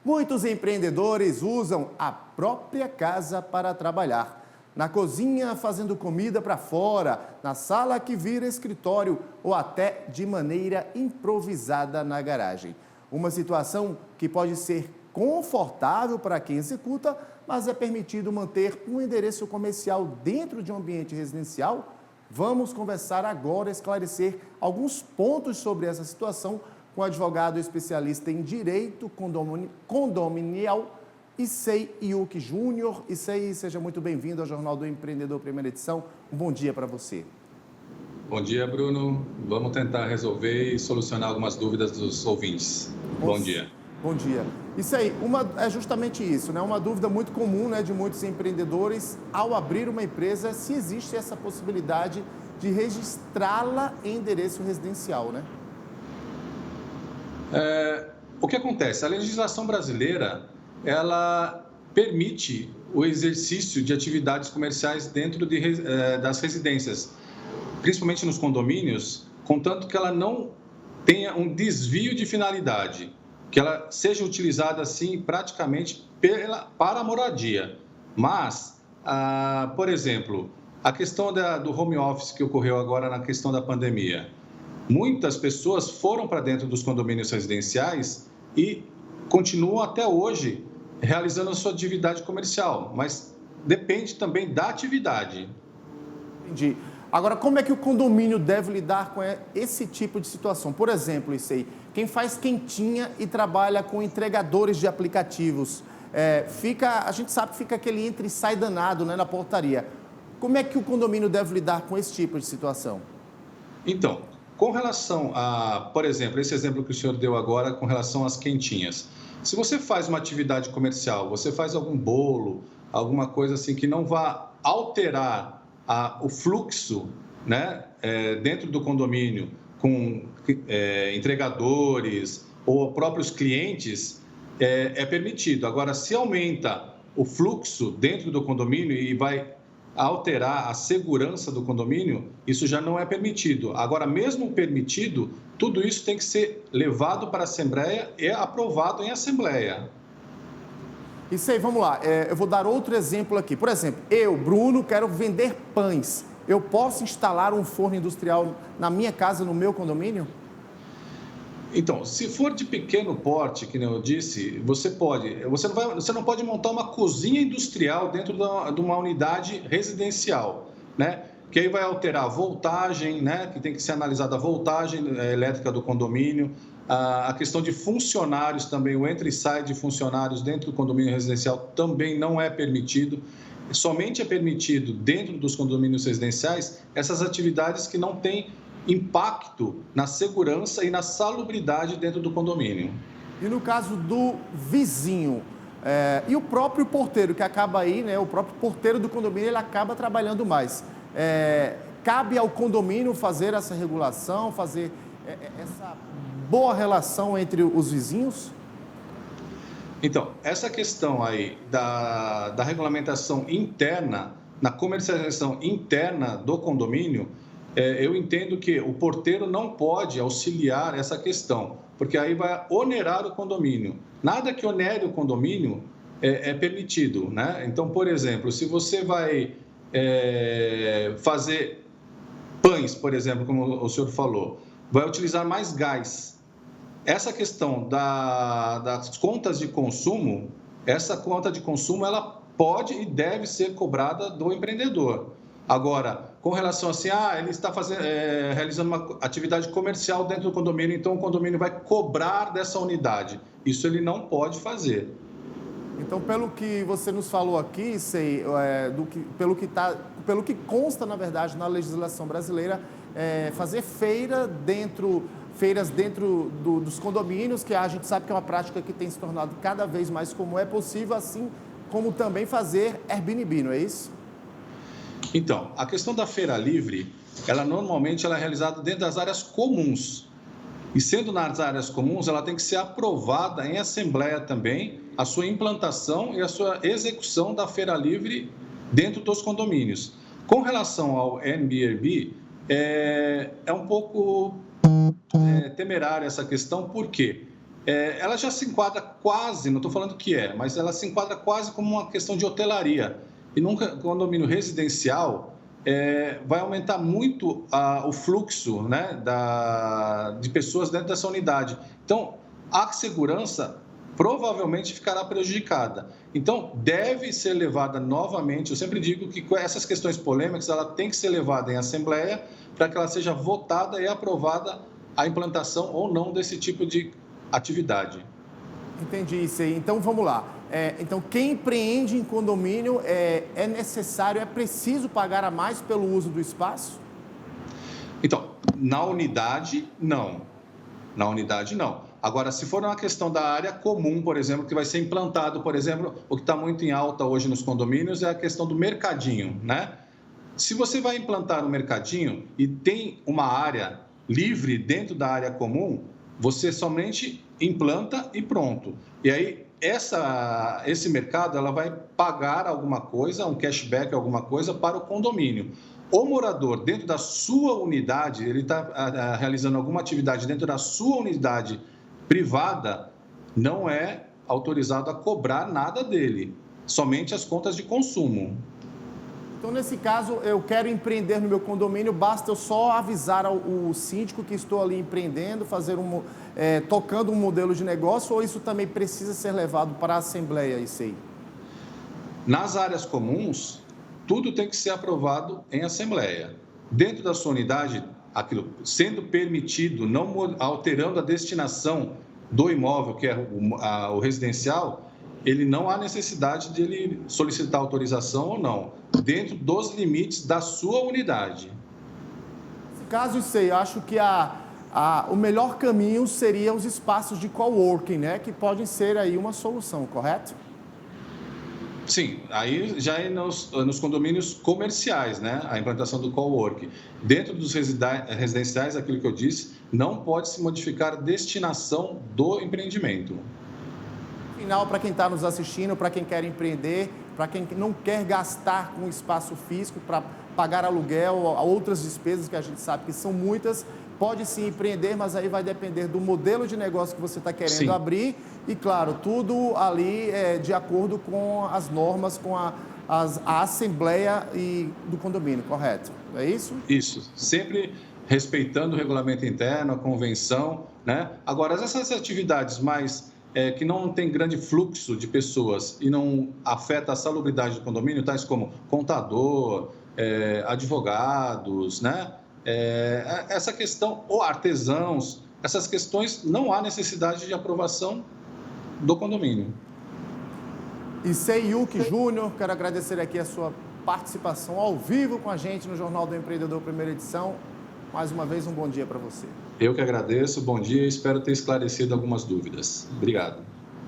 Muitos empreendedores usam a própria casa para trabalhar. Na cozinha, fazendo comida para fora, na sala que vira escritório ou até de maneira improvisada na garagem. Uma situação que pode ser confortável para quem executa, mas é permitido manter um endereço comercial dentro de um ambiente residencial? Vamos conversar agora, esclarecer alguns pontos sobre essa situação com o advogado especialista em direito condominial, Issei Yuki Júnior. Issei, seja muito bem-vindo ao Jornal do Empreendedor, primeira edição. Um bom dia para você. Bom dia, Bruno. Vamos tentar resolver e solucionar algumas dúvidas dos ouvintes. Bom dia. Bom dia. Issei, é justamente isso, né? Uma dúvida muito comum, né, de muitos empreendedores ao abrir uma empresa, se existe essa possibilidade de registrá-la em endereço residencial, né? O que acontece? A legislação brasileira, ela permite o exercício de atividades comerciais dentro das residências, principalmente nos condomínios, contanto que ela não tenha um desvio de finalidade, que ela seja utilizada, assim, praticamente para a moradia. Mas, por exemplo, a questão do home office que ocorreu agora na questão da pandemia, muitas pessoas foram para dentro dos condomínios residenciais e continuam até hoje realizando a sua atividade comercial, mas depende também da atividade. Entendi. Agora, como é que o condomínio deve lidar com esse tipo de situação? Por exemplo, isso aí, quem faz quentinha e trabalha com entregadores de aplicativos, a gente sabe que fica aquele entra e sai danado, né, na portaria. Como é que o condomínio deve lidar com esse tipo de situação? Então, com relação a, por exemplo, esse exemplo que o senhor deu agora com relação às quentinhas. Se você faz uma atividade comercial, você faz algum bolo, alguma coisa assim que não vá alterar o fluxo, né, dentro do condomínio, com entregadores ou próprios clientes, é permitido. Agora, se aumenta o fluxo dentro do condomínio e vai alterar a segurança do condomínio, isso já não é permitido. Agora, mesmo permitido, tudo isso tem que ser levado para a Assembleia e aprovado em Assembleia. Isso aí, vamos lá. Eu vou dar outro exemplo aqui. Por exemplo, eu, Bruno, quero vender pães. Eu posso instalar um forno industrial na minha casa, no meu condomínio? Então, se for de pequeno porte, que nem eu disse, você pode. Você não pode montar uma cozinha industrial dentro de uma unidade residencial, né? Que aí vai alterar a voltagem, né? Que tem que ser analisada a voltagem elétrica do condomínio, a questão de funcionários também, o entra e sai de funcionários dentro do condomínio residencial também não é permitido. Somente é permitido dentro dos condomínios residenciais essas atividades que não têm impacto na segurança e na salubridade dentro do condomínio. E no caso do vizinho, e o próprio porteiro que acaba aí, né? O próprio porteiro do condomínio, ele acaba trabalhando mais. Cabe ao condomínio fazer essa regulação, fazer essa boa relação entre os vizinhos? Então, essa questão aí da regulamentação interna, na comercialização interna do condomínio, eu entendo que o porteiro não pode auxiliar essa questão, porque aí vai onerar o condomínio. Nada que onere o condomínio é permitido, né? Então, por exemplo, se você vai fazer pães, por exemplo, como o senhor falou, vai utilizar mais gás. Essa questão das contas de consumo, essa conta de consumo, ela pode e deve ser cobrada do empreendedor. Agora, com relação assim, ele está realizando uma atividade comercial dentro do condomínio, então o condomínio vai cobrar dessa unidade. Isso ele não pode fazer. Então, pelo que você nos falou aqui, pelo que consta, na verdade, na legislação brasileira, fazer feiras dentro dos condomínios, que a gente sabe que é uma prática que tem se tornado cada vez mais comum, é possível, assim como também fazer Airbnb, não é isso? Então, a questão da feira livre, normalmente ela é realizada dentro das áreas comuns. E sendo nas áreas comuns, ela tem que ser aprovada em assembleia também, a sua implantação e a sua execução da feira livre dentro dos condomínios. Com relação ao Airbnb, é um pouco temerária essa questão, por quê? ela já se enquadra quase, não estou falando que mas ela se enquadra quase como uma questão de hotelaria. E num condomínio residencial, vai aumentar muito o fluxo, né, de pessoas dentro dessa unidade. Então, a segurança provavelmente ficará prejudicada. Então, deve ser levada novamente, eu sempre digo que essas questões polêmicas, ela tem que ser levada em assembleia para que ela seja votada e aprovada a implantação ou não desse tipo de atividade. Entendi isso aí. Então, vamos lá. Então, quem empreende em condomínio, é necessário, é preciso pagar a mais pelo uso do espaço? Então, na unidade, não. Na unidade, não. Agora, se for uma questão da área comum, por exemplo, que vai ser implantado, por exemplo, o que está muito em alta hoje nos condomínios é a questão do mercadinho, né? Se você vai implantar um mercadinho e tem uma área livre dentro da área comum, você somente implanta e pronto. E aí, esse mercado, ela vai pagar alguma coisa, um cashback, alguma coisa para o condomínio. O morador, dentro da sua unidade, ele está realizando alguma atividade dentro da sua unidade privada, não é autorizado a cobrar nada dele, somente as contas de consumo. Então, nesse caso, eu quero empreender no meu condomínio, basta eu só avisar o síndico que estou ali empreendendo, tocando um modelo de negócio, ou isso também precisa ser levado para a Assembleia, isso aí? Nas áreas comuns, tudo tem que ser aprovado em Assembleia. Dentro da sua unidade, aquilo sendo permitido, não alterando a destinação do imóvel, que é o residencial, ele não há necessidade de ele solicitar autorização ou não, dentro dos limites da sua unidade. Nesse caso, isso aí, eu acho que o melhor caminho seria os espaços de coworking, né? Que podem ser aí uma solução, correto? Sim, aí já é nos condomínios comerciais, né? A implantação do coworking. Dentro dos residenciais, aquilo que eu disse, não pode se modificar a destinação do empreendimento. Final, para quem está nos assistindo, para quem quer empreender, para quem não quer gastar com espaço físico para pagar aluguel, outras despesas que a gente sabe que são muitas, pode sim empreender, mas aí vai depender do modelo de negócio que você está querendo abrir e, claro, tudo ali de acordo com as normas, com a assembleia do condomínio, correto? É isso? Isso, sempre respeitando o regulamento interno, a convenção, né? Agora, essas atividades mais que não tem grande fluxo de pessoas e não afeta a salubridade do condomínio, tais como contador, advogados, né? Essa questão, ou artesãos, essas questões não há necessidade de aprovação do condomínio. Issei Yuki Júnior, quero agradecer aqui a sua participação ao vivo com a gente no Jornal do Empreendedor, primeira edição. Mais uma vez, um bom dia para você. Eu que agradeço, bom dia e espero ter esclarecido algumas dúvidas. Obrigado.